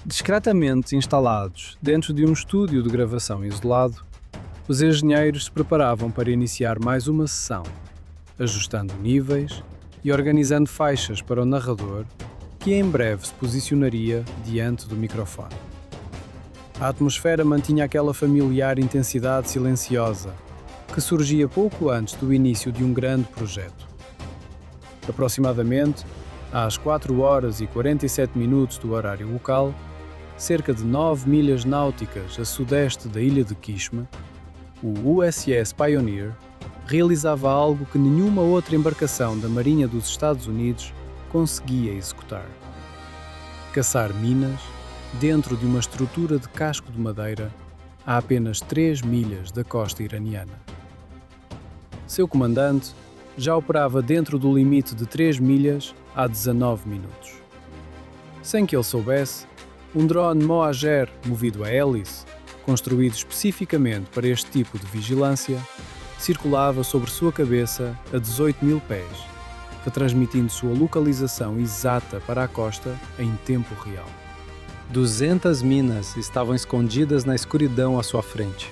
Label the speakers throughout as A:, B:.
A: Discretamente instalados dentro de um estúdio de gravação isolado, os engenheiros se preparavam para iniciar mais uma sessão, ajustando níveis e organizando faixas para o narrador, que em breve se posicionaria diante do microfone. A atmosfera mantinha aquela familiar intensidade silenciosa que surgia pouco antes do início de um grande projeto. Aproximadamente às 4h47 do horário local, cerca de 9 milhas náuticas a sudeste da ilha de Kishma, o USS Pioneer realizava algo que nenhuma outra embarcação da Marinha dos Estados Unidos conseguia executar: caçar minas dentro de uma estrutura de casco de madeira a apenas 3 milhas da costa iraniana. Seu comandante já operava dentro do limite de 3 milhas há 19 minutos. Sem que ele soubesse, um drone Moager movido a hélice, construído especificamente para este tipo de vigilância, circulava sobre sua cabeça a 18 mil pés, retransmitindo sua localização exata para a costa em tempo real. 200 minas estavam escondidas na escuridão à sua frente.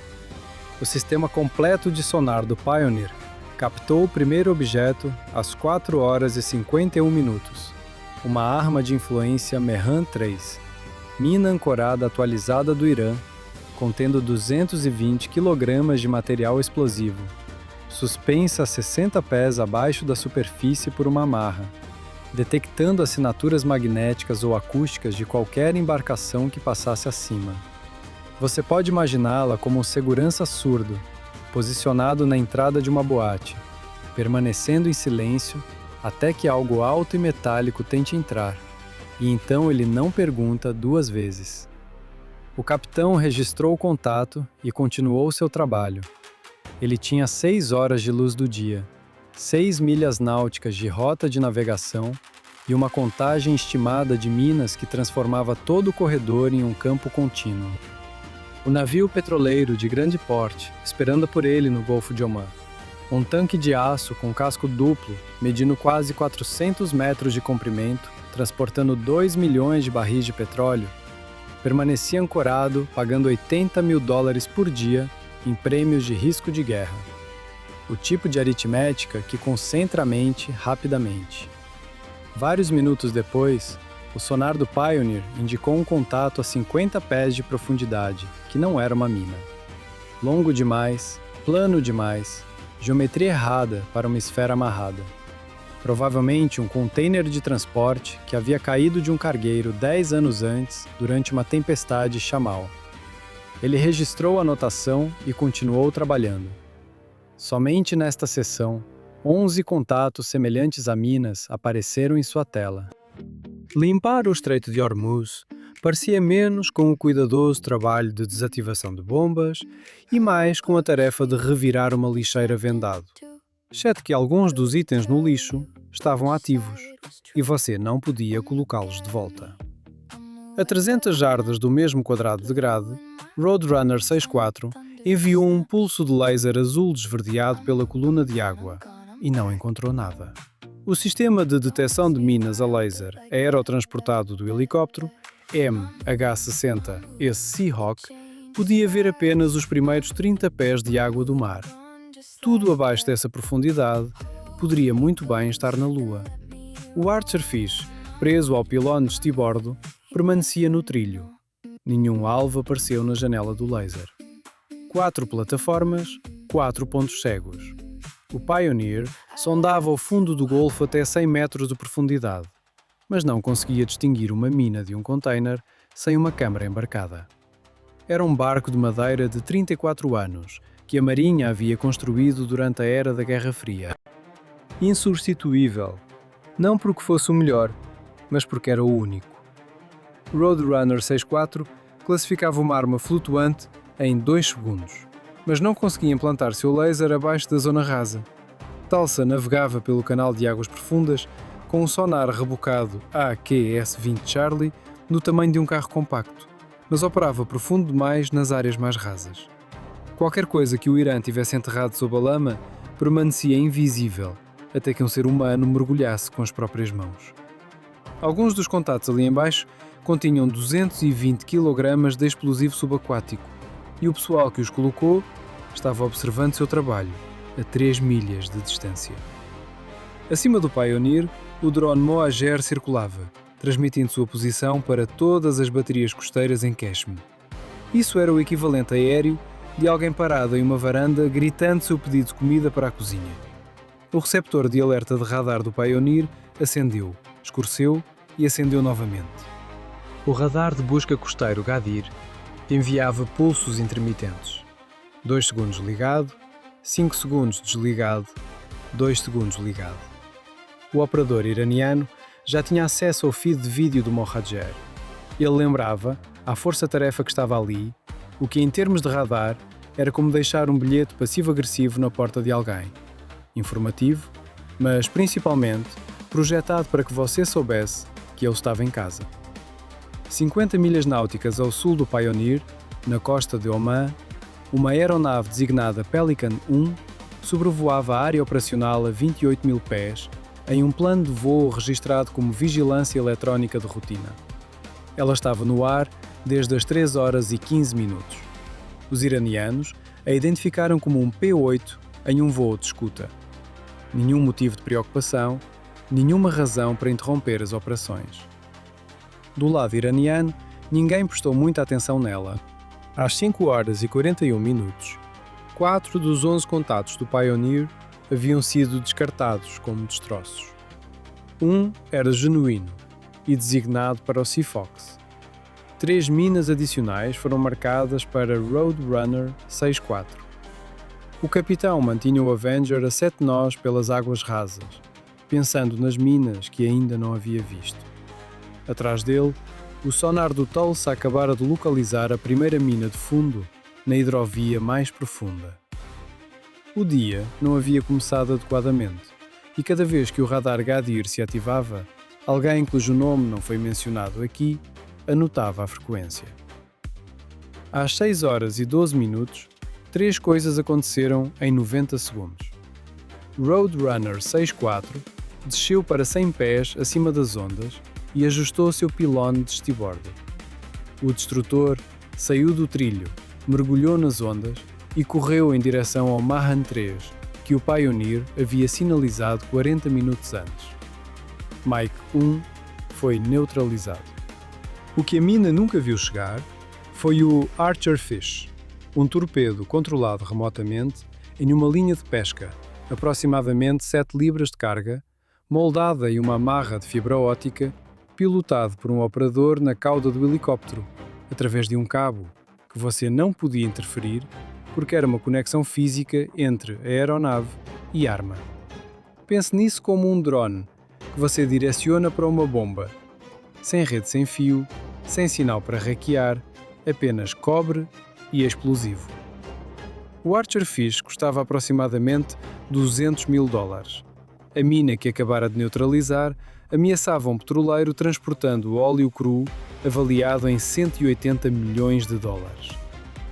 A: O sistema completo de sonar do Pioneer captou o primeiro objeto às 4h51, uma arma de influência Mehran 3, mina ancorada atualizada do Irã, contendo 220 kg de material explosivo, suspensa a 60 pés abaixo da superfície por uma amarra, detectando assinaturas magnéticas ou acústicas de qualquer embarcação que passasse acima. Você pode imaginá-la como um segurança surdo, posicionado na entrada de uma boate, permanecendo em silêncio até que algo alto e metálico tente entrar, e então ele não pergunta duas vezes. O capitão registrou o contato e continuou seu trabalho. Ele tinha 6 horas de luz do dia, 6 milhas náuticas de rota de navegação e uma contagem estimada de minas que transformava todo o corredor em um campo contínuo. O navio petroleiro de grande porte, esperando por ele no Golfo de Omã. Um tanque de aço com casco duplo, medindo quase 400 metros de comprimento, transportando 2 milhões de barris de petróleo, permanecia ancorado, pagando $80 mil por dia em prêmios de risco de guerra. O tipo de aritmética que concentra a mente rapidamente. Vários minutos depois, o sonar do Pioneer indicou um contato a 50 pés de profundidade, que não era uma mina. Longo demais, plano demais, geometria errada para uma esfera amarrada. Provavelmente um container de transporte que havia caído de um cargueiro 10 anos antes durante uma tempestade chamal. Ele registrou a anotação e continuou trabalhando. Somente nesta sessão, 11 contatos semelhantes a minas apareceram em sua tela. Limpar o Estreito de Hormuz parecia menos com o cuidadoso trabalho de desativação de bombas e mais com a tarefa de revirar uma lixeira vendado, exceto que alguns dos itens no lixo estavam ativos e você não podia colocá-los de volta. A 300 jardas do mesmo quadrado de grade, Roadrunner 64 enviou um pulso de laser azul desverdeado pela coluna de água e não encontrou nada. O sistema de detecção de minas a laser aerotransportado do helicóptero MH-60, esse Seahawk, podia ver apenas os primeiros 30 pés de água do mar. Tudo abaixo dessa profundidade poderia muito bem estar na Lua. O Archerfish, preso ao pilone de estibordo, permanecia no trilho. Nenhum alvo apareceu na janela do laser. 4 plataformas, 4 pontos cegos. O Pioneer sondava o fundo do Golfo até 100 metros de profundidade, mas não conseguia distinguir uma mina de um container sem uma câmara embarcada. Era um barco de madeira de 34 anos, que a Marinha havia construído durante a era da Guerra Fria. Insubstituível, não porque fosse o melhor, mas porque era o único. Roadrunner 64 classificava uma arma flutuante em 2 segundos, mas não conseguia implantar seu laser abaixo da zona rasa. Tulsa navegava pelo canal de águas profundas com um sonar rebocado AQS-20 Charlie no tamanho de um carro compacto, mas operava profundo demais nas áreas mais rasas. Qualquer coisa que o Irã tivesse enterrado sob a lama permanecia invisível, até que um ser humano mergulhasse com as próprias mãos. Alguns dos contatos ali embaixo continham 220 kg de explosivo subaquático e o pessoal que os colocou estava observando seu trabalho a 3 milhas de distância. Acima do Pioneer, o drone Moager circulava, transmitindo sua posição para todas as baterias costeiras em Keshme. Isso era o equivalente aéreo de alguém parado em uma varanda gritando seu pedido de comida para a cozinha. O receptor de alerta de radar do Pioneer acendeu, escureceu e acendeu novamente. O radar de busca costeiro Gadir enviava pulsos intermitentes. 2 segundos ligado, 5 segundos desligado, 2 segundos ligado. O operador iraniano já tinha acesso ao feed de vídeo do Mohajer. Ele lembrava, à força-tarefa que estava ali, o que em termos de radar era como deixar um bilhete passivo-agressivo na porta de alguém. Informativo, mas principalmente projetado para que você soubesse que ele estava em casa. 50 milhas náuticas ao sul do Pioneer, na costa de Oman, uma aeronave designada Pelican 1 sobrevoava a área operacional a 28 mil pés em um plano de voo registrado como vigilância eletrónica de rotina. Ela estava no ar desde as 3 horas e 15 minutos. Os iranianos a identificaram como um P-8 em um voo de escuta. Nenhum motivo de preocupação, nenhuma razão para interromper as operações. Do lado iraniano, ninguém prestou muita atenção nela. Às 5 horas e 41 minutos, 4 dos 11 contatos do Pioneer haviam sido descartados como destroços. Um era genuíno e designado para o Seafox. 3 minas adicionais foram marcadas para Roadrunner 64. O capitão mantinha o Avenger a 7 nós pelas águas rasas, pensando nas minas que ainda não havia visto. Atrás dele, o sonar do Tulsa acabara de localizar a primeira mina de fundo na hidrovia mais profunda. O dia não havia começado adequadamente, e cada vez que o radar Gadir se ativava, alguém cujo nome não foi mencionado aqui anotava a frequência. Às 6 horas e 12 minutos, 3 coisas aconteceram em 90 segundos. Roadrunner 64 desceu para 100 pés acima das ondas e ajustou seu pilone de estibordo. O destrutor saiu do trilho, mergulhou nas ondas e correu em direção ao Mahan 3, que o Pioneer havia sinalizado 40 minutos antes. Mike 1 foi neutralizado. O que a mina nunca viu chegar foi o Archer Fish, um torpedo controlado remotamente em uma linha de pesca, aproximadamente 7 libras de carga, moldada em uma amarra de fibra óptica, pilotado por um operador na cauda do helicóptero, através de um cabo, que você não podia interferir porque era uma conexão física entre a aeronave e arma. Pense nisso como um drone, que você direciona para uma bomba, sem rede sem fio, sem sinal para hackear, apenas cobre e explosivo. O Archer Fish custava aproximadamente $200.000. A mina que acabara de neutralizar ameaçava um petroleiro transportando óleo cru avaliado em $180 milhões.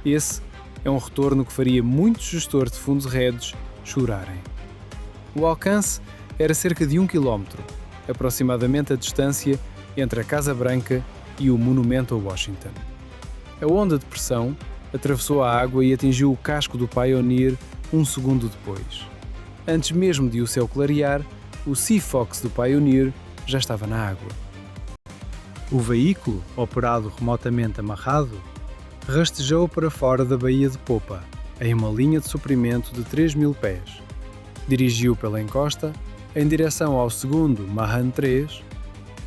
A: Esse é um retorno que faria muitos gestores de fundos hedge chorarem. O alcance era cerca de 1 km, aproximadamente a distância entre a Casa Branca e o Monumento a Washington. A onda de pressão atravessou a água e atingiu o casco do Pioneer 1 segundo depois. Antes mesmo de o céu clarear, o Seafox do Pioneer já estava na água. O veículo, operado remotamente amarrado, rastejou para fora da baía de popa, em uma linha de suprimento de 3.000 pés. Dirigiu pela encosta, em direção ao segundo Mahan 3,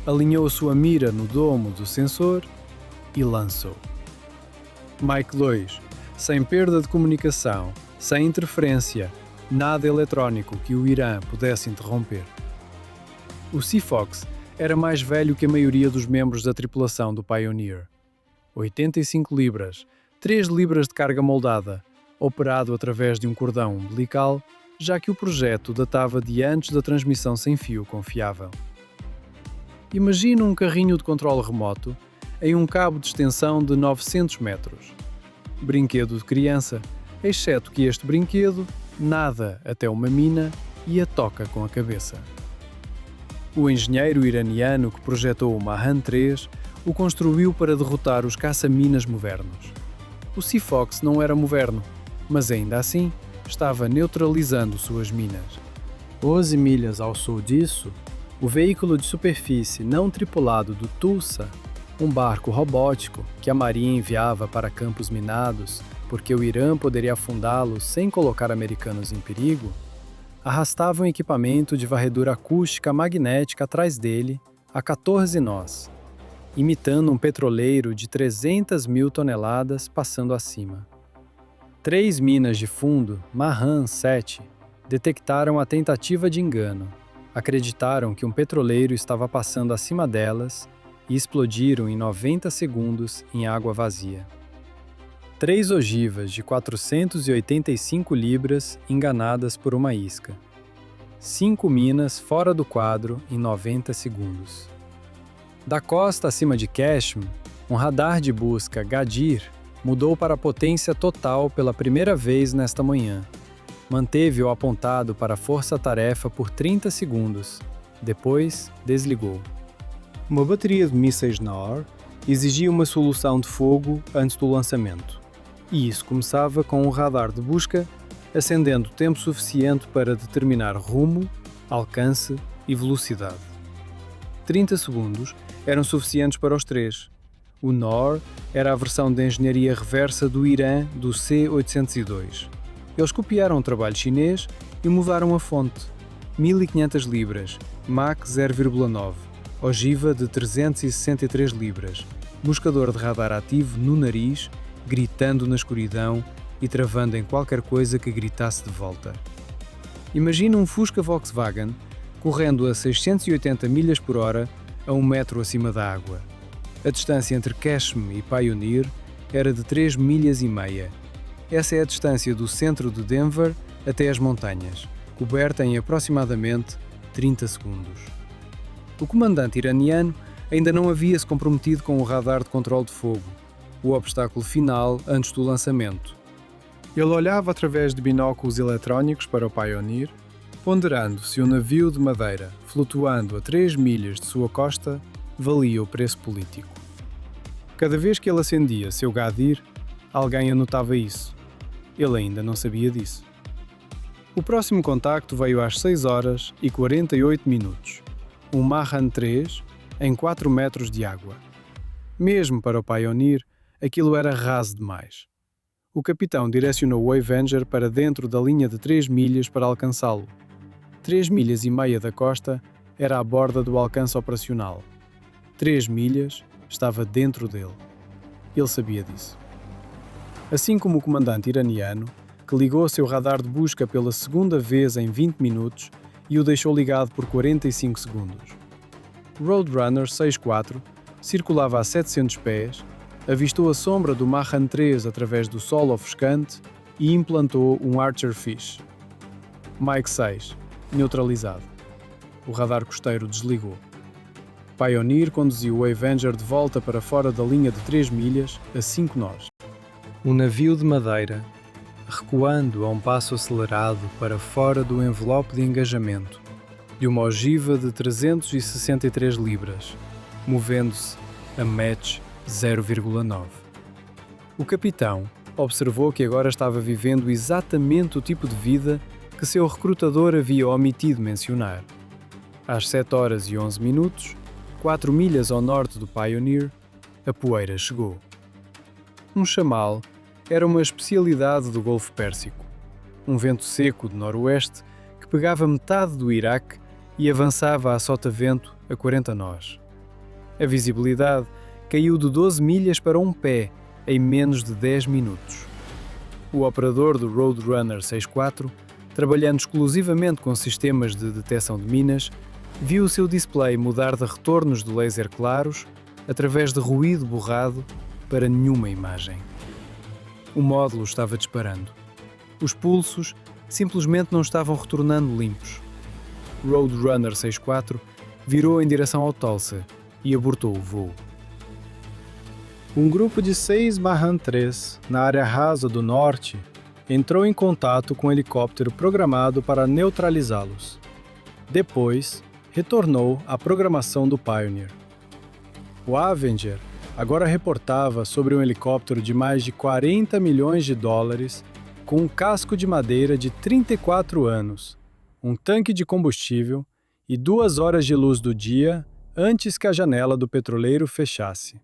A: alinhou a sua mira no domo do sensor e lançou. Mike 2, sem perda de comunicação, sem interferência, nada eletrónico que o Irã pudesse interromper. O Seafox era mais velho que a maioria dos membros da tripulação do Pioneer. 85 libras, 3 libras de carga moldada, operado através de um cordão umbilical, já que o projeto datava de antes da transmissão sem fio confiável. Imagine um carrinho de controle remoto em um cabo de extensão de 900 metros. Brinquedo de criança, exceto que este brinquedo nada até uma mina e a toca com a cabeça. O engenheiro iraniano que projetou o Mahan 3 o construiu para derrotar os caça-minas modernos. O Seafox não era moderno, mas ainda assim estava neutralizando suas minas. 12 milhas ao sul disso, o veículo de superfície não tripulado do Tulsa, um barco robótico que a Marinha enviava para campos minados porque o Irã poderia afundá-los sem colocar americanos em perigo, arrastava um equipamento de varredura acústica magnética atrás dele a 14 nós, imitando um petroleiro de 300 mil toneladas passando acima. 3 minas de fundo, Mahan 7, detectaram a tentativa de engano, acreditaram que um petroleiro estava passando acima delas e explodiram em 90 segundos em água vazia. 3 ogivas de 485 libras enganadas por uma isca. 5 minas fora do quadro em 90 segundos. Da costa acima de Qashm, um radar de busca Gadir mudou para a potência total pela primeira vez nesta manhã. Manteve-o apontado para a força-tarefa por 30 segundos. Depois, desligou. Uma bateria de mísseis NOR exigia uma solução de fogo antes do lançamento. E isso começava com um radar de busca acendendo tempo suficiente para determinar rumo, alcance e velocidade. 30 segundos eram suficientes para os 3. O NOR era a versão de engenharia reversa do Irã do C-802. Eles copiaram o trabalho chinês e mudaram a fonte. 1.500 libras, Mach 0,9, ogiva de 363 libras, buscador de radar ativo no nariz, gritando na escuridão e travando em qualquer coisa que gritasse de volta. Imagina um Fusca Volkswagen correndo a 680 milhas por hora a 1 metro acima da água. A distância entre Qashm e Pioneer era de 3 milhas e meia. Essa é a distância do centro de Denver até as montanhas, coberta em aproximadamente 30 segundos. O comandante iraniano ainda não havia se comprometido com o radar de controle de fogo, o obstáculo final antes do lançamento. Ele olhava através de binóculos eletrónicos para o Pioneer, ponderando se o navio de madeira, flutuando a 3 milhas de sua costa, valia o preço político. Cada vez que ele acendia seu Gadir, alguém anotava isso. Ele ainda não sabia disso. O próximo contacto veio às 6 horas e 48 minutos. Um Mahan 3 em 4 metros de água. Mesmo para o Pioneer, aquilo era raso demais. O capitão direcionou o Avenger para dentro da linha de 3 milhas para alcançá-lo. 3 milhas e meia da costa era a borda do alcance operacional. 3 milhas estava dentro dele. Ele sabia disso. Assim como o comandante iraniano, que ligou seu radar de busca pela segunda vez em 20 minutos e o deixou ligado por 45 segundos. Roadrunner 6-4 circulava a 700 pés, avistou a sombra do Mahan 3 através do sol ofuscante e implantou um Archer Fish. Mike 6, neutralizado. O radar costeiro desligou. Pioneer conduziu o Avenger de volta para fora da linha de 3 milhas a 5 nós. O navio de madeira, recuando a um passo acelerado para fora do envelope de engajamento, de uma ogiva de 363 libras, movendo-se a Mach 0,9. O capitão observou que agora estava vivendo exatamente o tipo de vida que seu recrutador havia omitido mencionar. Às 7 horas e 11 minutos, 4 milhas ao norte do Pioneer, a poeira chegou. Um chamal era uma especialidade do Golfo Pérsico, um vento seco de noroeste que pegava metade do Iraque e avançava a sotavento a 40 nós. A visibilidade caiu de 12 milhas para um pé em menos de 10 minutos. O operador do Roadrunner 6-4, trabalhando exclusivamente com sistemas de detecção de minas, viu o seu display mudar de retornos de laser claros através de ruído borrado para nenhuma imagem. O módulo estava disparando. Os pulsos simplesmente não estavam retornando limpos. Roadrunner 6-4 virou em direção ao Tulsa e abortou o voo. Um grupo de 6 Mahan 3, na área rasa do norte, entrou em contato com um helicóptero programado para neutralizá-los. Depois, retornou à programação do Pioneer. O Avenger agora reportava sobre um helicóptero de mais de 40 milhões de dólares, com um casco de madeira de 34 anos, um tanque de combustível e 2 horas de luz do dia antes que a janela do petroleiro fechasse.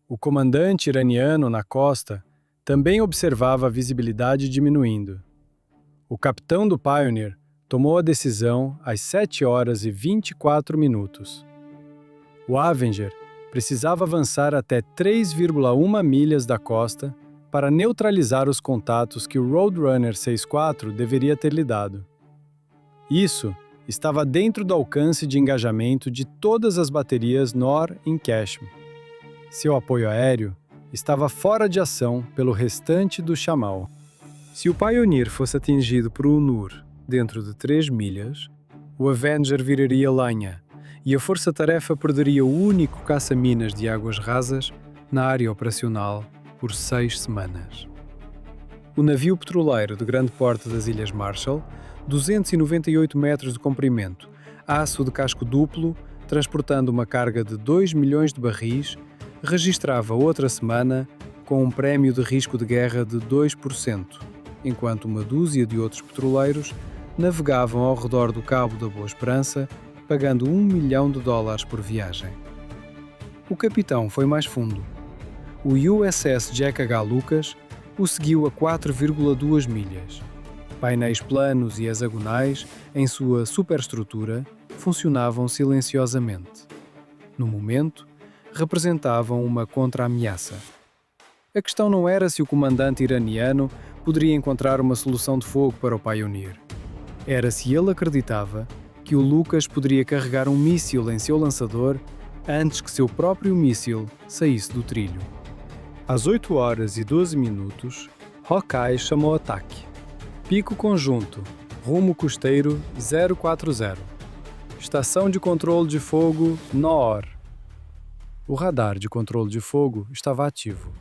A: O comandante iraniano na costa também observava a visibilidade diminuindo. O capitão do Pioneer tomou a decisão às 7 horas e 24 minutos. O Avenger precisava avançar até 3,1 milhas da costa para neutralizar os contatos que o Roadrunner 64 deveria ter lhe dado. Isso estava dentro do alcance de engajamento de todas as baterias NOR em Qashm. Seu apoio aéreo estava fora de ação pelo restante do Shamal. Se o Pioneer fosse atingido por um NUR dentro de 3 milhas, o Avenger viraria lenha e a força-tarefa perderia o único caça-minas de águas rasas na área operacional por 6 semanas. O navio petroleiro de grande porte das Ilhas Marshall, 298 metros de comprimento, aço de casco duplo, transportando uma carga de 2 milhões de barris, registrava outra semana com um prémio de risco de guerra de 2%, enquanto uma dúzia de outros petroleiros navegavam ao redor do Cabo da Boa Esperança, pagando $1 milhão por viagem. O capitão foi mais fundo. O USS Jack H. Lucas o seguiu a 4,2 milhas. Painéis planos e hexagonais, em sua superestrutura, funcionavam silenciosamente. No momento, representavam uma contra-ameaça. A questão não era se o comandante iraniano poderia encontrar uma solução de fogo para o Pioneer. Era se ele acreditava que o Lucas poderia carregar um míssil em seu lançador antes que seu próprio míssil saísse do trilho. Às 8 horas e 12 minutos, Hawkeye chamou ataque. Pico conjunto, rumo costeiro 040. Estação de controle de fogo NOR. O radar de controle de fogo estava ativo.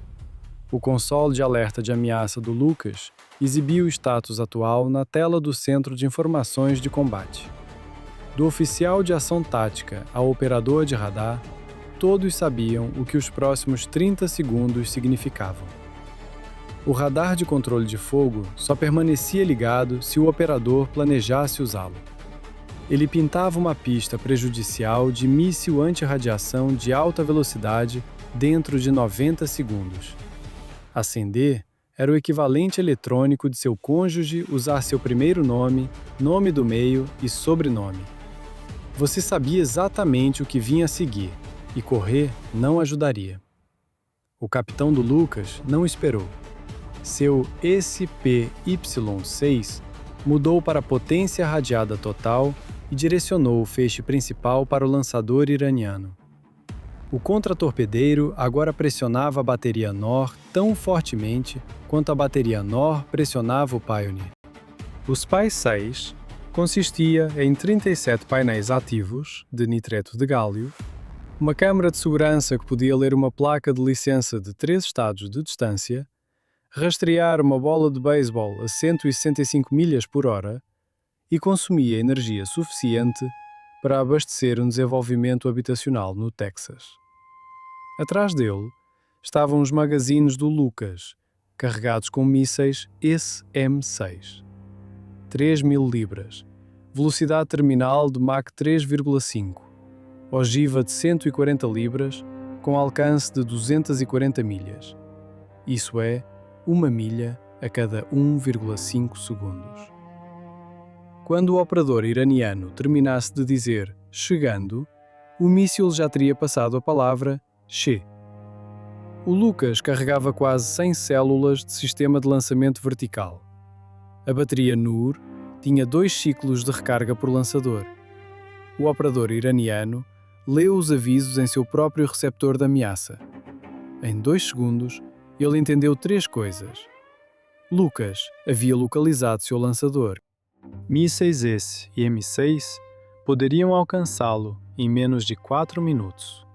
A: O console de alerta de ameaça do Lucas exibia o status atual na tela do Centro de Informações de Combate. Do oficial de ação tática ao operador de radar, todos sabiam o que os próximos 30 segundos significavam. O radar de controle de fogo só permanecia ligado se o operador planejasse usá-lo. Ele pintava uma pista prejudicial de míssil anti-radiação de alta velocidade dentro de 90 segundos. Acender era o equivalente eletrônico de seu cônjuge usar seu primeiro nome, nome do meio e sobrenome. Você sabia exatamente o que vinha a seguir, e correr não ajudaria. O capitão do Lucas não esperou. Seu SPY-6 mudou para potência radiada total e direcionou o feixe principal para o lançador iraniano. O contratorpedeiro agora pressionava a bateria NOR tão fortemente quanto a bateria NOR pressionava o Pioneer. O SPY-6 consistia em 37 painéis ativos de nitreto de gálio, uma câmara de segurança que podia ler uma placa de licença de 3 estados de distância, rastrear uma bola de beisebol a 165 milhas por hora e consumia energia suficiente para abastecer um desenvolvimento habitacional no Texas. Atrás dele estavam os magazines do Lucas, carregados com mísseis SM-6. 3.000 libras, velocidade terminal de Mach 3,5, ogiva de 140 libras, com alcance de 240 milhas. Isso é, 1 milha a cada 1,5 segundos. Quando o operador iraniano terminasse de dizer "chegando", o míssil já teria passado a palavra "che". O Lucas carregava quase 100 células de sistema de lançamento vertical. A bateria NUR tinha 2 ciclos de recarga por lançador. O operador iraniano leu os avisos em seu próprio receptor de ameaça. Em 2 segundos, ele entendeu 3 coisas. Lucas havia localizado seu lançador. Mísseis S e M6 poderiam alcançá-lo em menos de 4 minutos.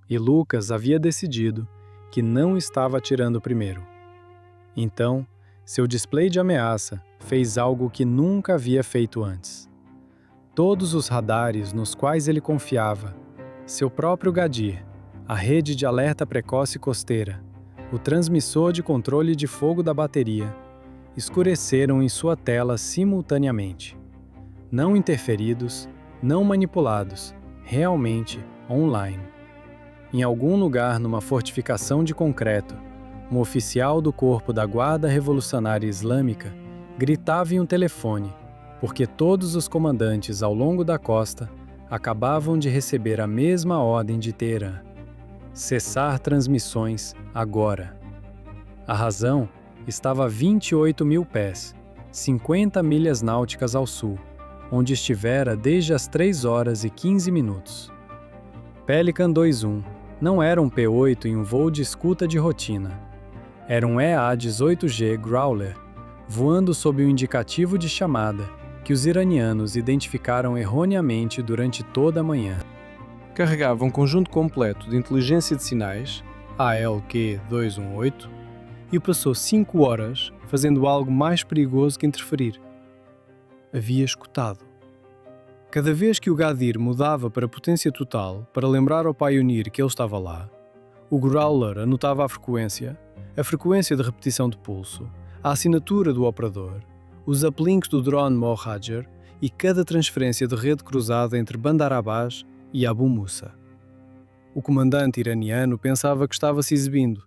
A: E Lucas havia decidido que não estava atirando primeiro. Então, seu display de ameaça fez algo que nunca havia feito antes. Todos os radares nos quais ele confiava Seu próprio Gadir, a rede de alerta precoce costeira, o transmissor de controle de fogo da bateria, escureceram em sua tela simultaneamente. Não interferidos, não manipulados, realmente online. Em algum lugar numa fortificação de concreto, um oficial do corpo da Guarda Revolucionária Islâmica gritava em um telefone, porque todos os comandantes ao longo da costa acabavam de receber a mesma ordem de Teherã: cessar transmissões agora. A razão estava a 28 mil pés, 50 milhas náuticas ao sul, onde estivera desde as 3 horas e 15 minutos. Pelican 2-1 não era um P-8 em um voo de escuta de rotina. Era um EA-18G Growler, voando sob um indicativo de chamada que os iranianos identificaram erroneamente durante toda a manhã. Carregava um conjunto completo de inteligência de sinais, ALQ-218, e passou 5 horas fazendo algo mais perigoso que interferir. Havia escutado. Cada vez que o Gadir mudava para potência total para lembrar ao Pioneer que ele estava lá, o Growler anotava a frequência de repetição de pulso, a assinatura do operador, os uplinks do drone Mohajer e cada transferência de rede cruzada entre Bandar Abbas e Abu Musa. O comandante iraniano pensava que estava se exibindo.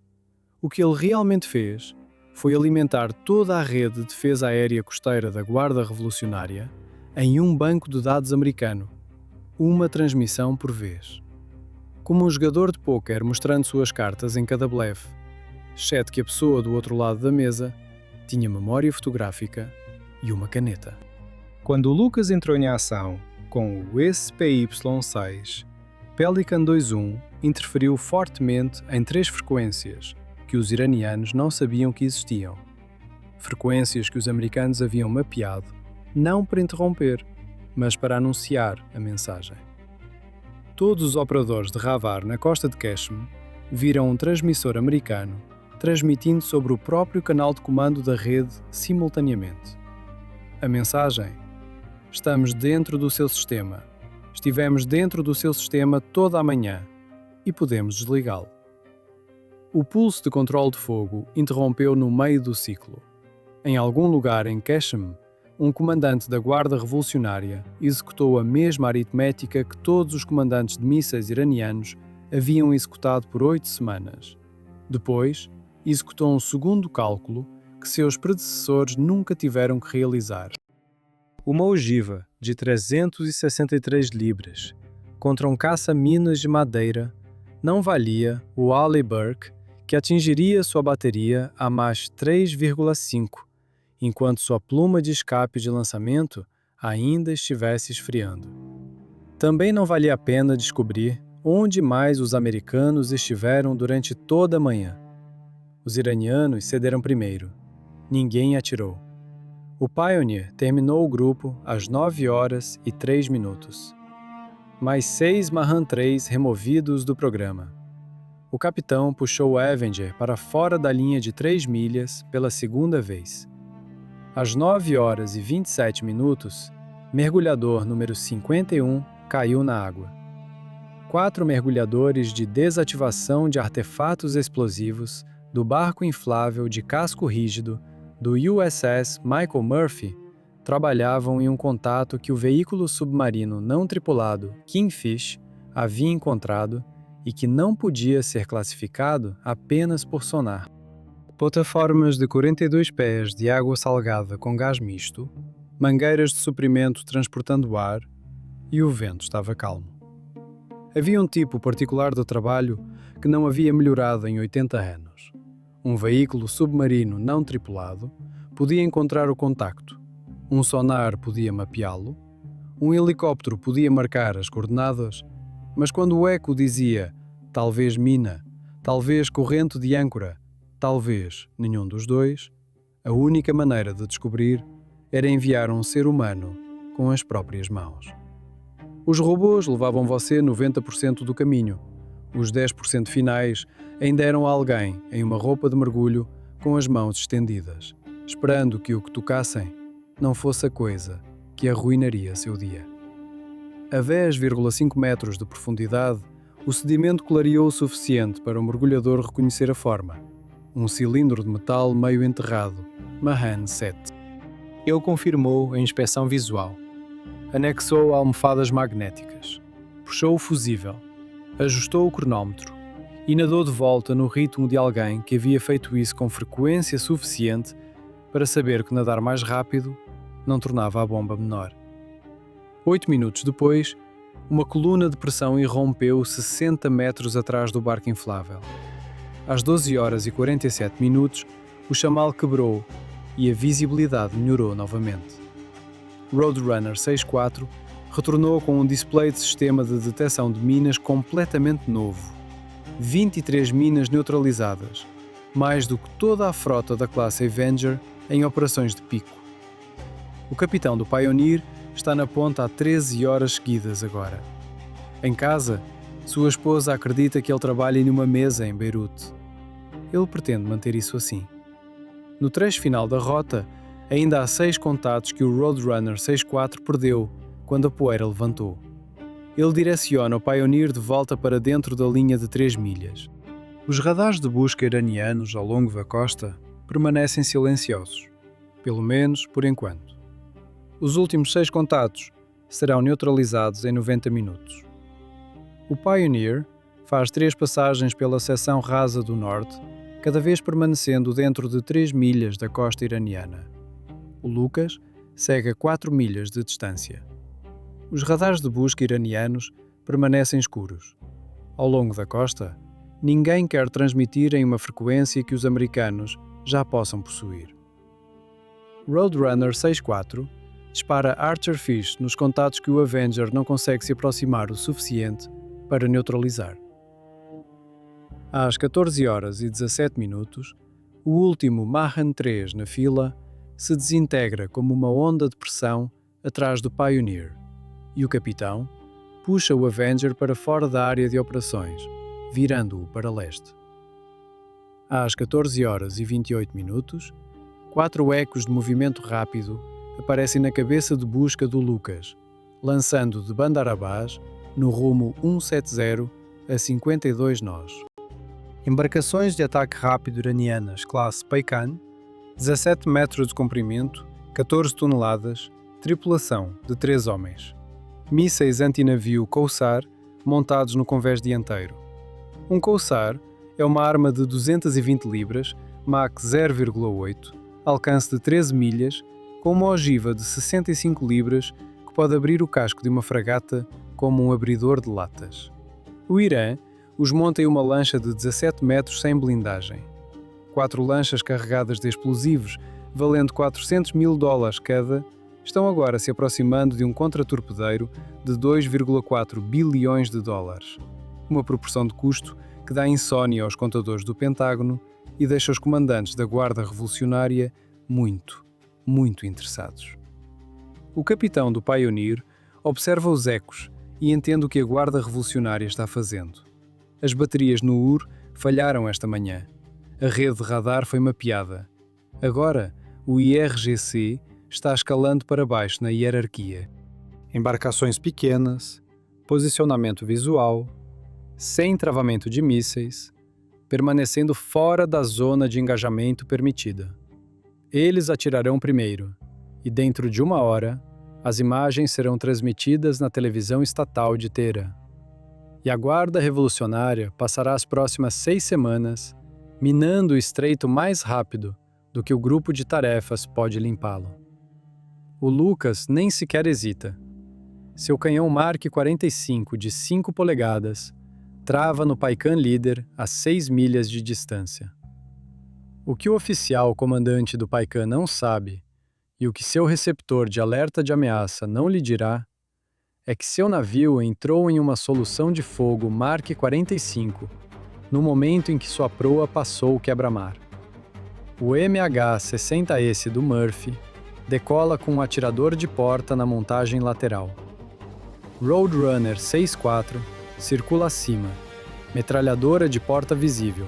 A: O que ele realmente fez foi alimentar toda a rede de defesa aérea costeira da Guarda Revolucionária em um banco de dados americano, uma transmissão por vez. Como um jogador de póquer mostrando suas cartas em cada blefe, exceto que a pessoa do outro lado da mesa tinha memória fotográfica e uma caneta. Quando o Lucas entrou em ação com o SPY-6, Pelican 2-1 interferiu fortemente em 3 frequências que os iranianos não sabiam que existiam. Frequências que os americanos haviam mapeado, não para interromper, mas para anunciar a mensagem. Todos os operadores de radar na costa de Qeshm viram um transmissor americano transmitindo sobre o próprio canal de comando da rede simultaneamente. A mensagem: estamos dentro do seu sistema. Estivemos dentro do seu sistema toda a manhã e podemos desligá-lo. O pulso de controle de fogo interrompeu no meio do ciclo. Em algum lugar em Qeshm, um comandante da Guarda Revolucionária executou a mesma aritmética que todos os comandantes de mísseis iranianos haviam executado por 8 semanas. Depois, executou um segundo cálculo que seus predecessores nunca tiveram que realizar. Uma ogiva de 363 libras contra um caça-minas de madeira não valia o Arleigh Burke, que atingiria sua bateria a Mach 3,5, enquanto sua pluma de escape de lançamento ainda estivesse esfriando. Também não valia a pena descobrir onde mais os americanos estiveram durante toda a manhã. Os iranianos cederam primeiro. Ninguém atirou. O Pioneer terminou o grupo às 9 horas e 3 minutos. Mais 6 Mahan 3 removidos do programa. O capitão puxou o Avenger para fora da linha de 3 milhas pela segunda vez. Às 9 horas e 27 minutos, mergulhador número 51 caiu na água. 4 mergulhadores de desativação de artefatos explosivos do barco inflável de casco rígido do USS Michael Murphy trabalhavam em um contato que o veículo submarino não tripulado Kingfish havia encontrado e que não podia ser classificado apenas por sonar. Plataformas de 42 pés de água salgada com gás misto, mangueiras de suprimento transportando ar, e o vento estava calmo. Havia um tipo particular de trabalho que não havia melhorado em 80 anos. Um veículo submarino não tripulado podia encontrar o contacto, um sonar podia mapeá-lo, um helicóptero podia marcar as coordenadas, mas quando o eco dizia talvez mina, talvez corrente de âncora, talvez nenhum dos dois, a única maneira de descobrir era enviar um ser humano com as próprias mãos. Os robôs levavam você 90% do caminho. Os 10% finais ainda eram alguém em uma roupa de mergulho com as mãos estendidas, esperando que o que tocassem não fosse a coisa que arruinaria seu dia. A 10,5 metros de profundidade, O sedimento clareou o suficiente para o mergulhador reconhecer a forma. Um cilindro de metal meio enterrado, Mahan 7. Ele confirmou a inspeção visual. Anexou almofadas magnéticas. Puxou o fusível. Ajustou o cronómetro. E nadou de volta no ritmo de alguém que havia feito isso com frequência suficiente para saber que nadar mais rápido não tornava a bomba menor. 8 minutos depois, uma coluna de pressão irrompeu 60 metros atrás do barco inflável. Às 12 horas e 47 minutos, o chamal quebrou e a visibilidade melhorou novamente. Roadrunner 64 retornou com um display de sistema de detecção de minas completamente novo. 23 minas neutralizadas, mais do que toda a frota da classe Avenger em operações de pico. O capitão do Pioneer está na ponta há 13 horas seguidas agora. Em casa, sua esposa acredita que ele trabalha numa mesa em Beirute. Ele pretende manter isso assim. No trecho final da rota, ainda há 6 contatos que o Roadrunner 64 perdeu quando a poeira levantou. Ele direciona o Pioneer de volta para dentro da linha de 3 milhas. Os radares de busca iranianos ao longo da costa permanecem silenciosos, pelo menos por enquanto. Os últimos 6 contatos serão neutralizados em 90 minutos. O Pioneer faz 3 passagens pela seção rasa do norte, cada vez permanecendo dentro de 3 milhas da costa iraniana. O Lucas segue a 4 milhas de distância. Os radares de busca iranianos permanecem escuros. Ao longo da costa, ninguém quer transmitir em uma frequência que os americanos já possam possuir. Roadrunner 64 dispara Archer Fish nos contatos que o Avenger não consegue se aproximar o suficiente para neutralizar. Às 14 horas e 17 minutos, o último Mahan 3 na fila se desintegra como uma onda de pressão atrás do Pioneer, e o capitão puxa o Avenger para fora da área de operações, virando-o para leste. Às 14 horas e 28 minutos, 4 ecos de movimento rápido aparecem na cabeça de busca do Lucas, lançando de Bandar Abbas no rumo 170 a 52 nós. Embarcações de ataque rápido iranianas classe Peikan, 17 metros de comprimento, 14 toneladas, tripulação de 3 homens. Mísseis antinavio Kousar montados no convés dianteiro. Um Kousar é uma arma de 220 libras, Mach 0,8, alcance de 13 milhas, com uma ogiva de 65 libras que pode abrir o casco de uma fragata como um abridor de latas. O Irã os monta em uma lancha de 17 metros sem blindagem. 4 lanchas carregadas de explosivos, valendo $400.000 cada, estão agora se aproximando de um contratorpedeiro de 2,4 bilhões de dólares. Uma proporção de custo que dá insónia aos contadores do Pentágono e deixa os comandantes da Guarda Revolucionária muito interessados. O capitão do Pioneer observa os ecos e entende o que a Guarda Revolucionária está fazendo. As baterias no UR falharam esta manhã. A rede de radar foi mapeada. Agora, o IRGC está escalando para baixo na hierarquia. Embarcações pequenas, posicionamento visual, sem travamento de mísseis, permanecendo fora da zona de engajamento permitida. Eles atirarão primeiro, e dentro de 1 hora, as imagens serão transmitidas na televisão estatal de Teherã. E a Guarda Revolucionária passará as próximas 6 semanas minando o estreito mais rápido do que o grupo de tarefas pode limpá-lo. O Lucas nem sequer hesita. Seu canhão Mark 45 de 5 polegadas trava no Paikan Líder a 6 milhas de distância. O que o oficial comandante do Paikan não sabe, e o que seu receptor de alerta de ameaça não lhe dirá, é que seu navio entrou em uma solução de fogo Mark 45 no momento em que sua proa passou o quebra-mar. O MH-60S do Murphy decola com um atirador de porta na montagem lateral. Roadrunner 64 circula acima, metralhadora de porta visível,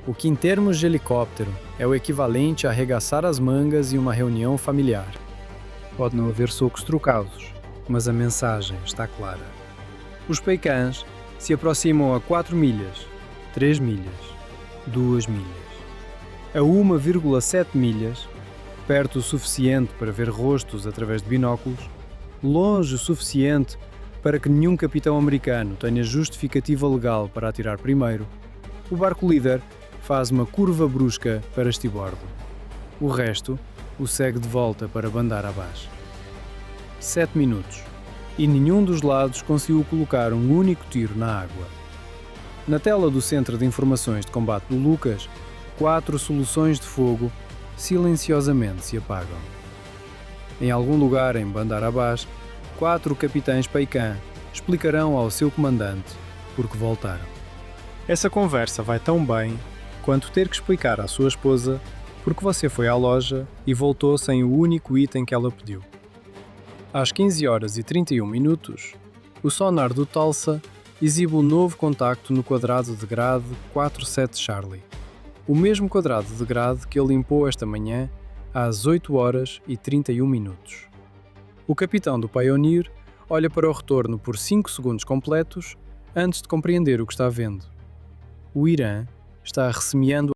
A: o que em termos de helicóptero é o equivalente a arregaçar as mangas em uma reunião familiar. Pode não haver socos trocados, mas a mensagem está clara. Os Peicans Se aproximam a 4 milhas, 3 milhas, 2 milhas. A 1,7 milhas, perto o suficiente para ver rostos através de binóculos, longe o suficiente para que nenhum capitão americano tenha justificativa legal para atirar primeiro, o barco líder faz uma curva brusca para estibordo. O resto o segue de volta para bandar abaixo. 7 minutos. E nenhum dos lados conseguiu colocar um único tiro na água. Na tela do Centro de Informações de Combate do Lucas, 4 soluções de fogo silenciosamente se apagam. Em algum lugar em Bandar Abbas, 4 capitães Peicã explicarão ao seu comandante por que voltaram. Essa conversa vai tão bem quanto ter que explicar à sua esposa porque você foi à loja e voltou sem o único item que ela pediu. Às 15 horas e 31 minutos, o sonar do Tulsa exibe um novo contacto no quadrado de grade 47 Charlie, o mesmo quadrado de grade que ele limpou esta manhã às 8 horas e 31 minutos. O capitão do Pioneer olha para o retorno por 5 segundos completos antes de compreender o que está vendo. O Irã está ressemeando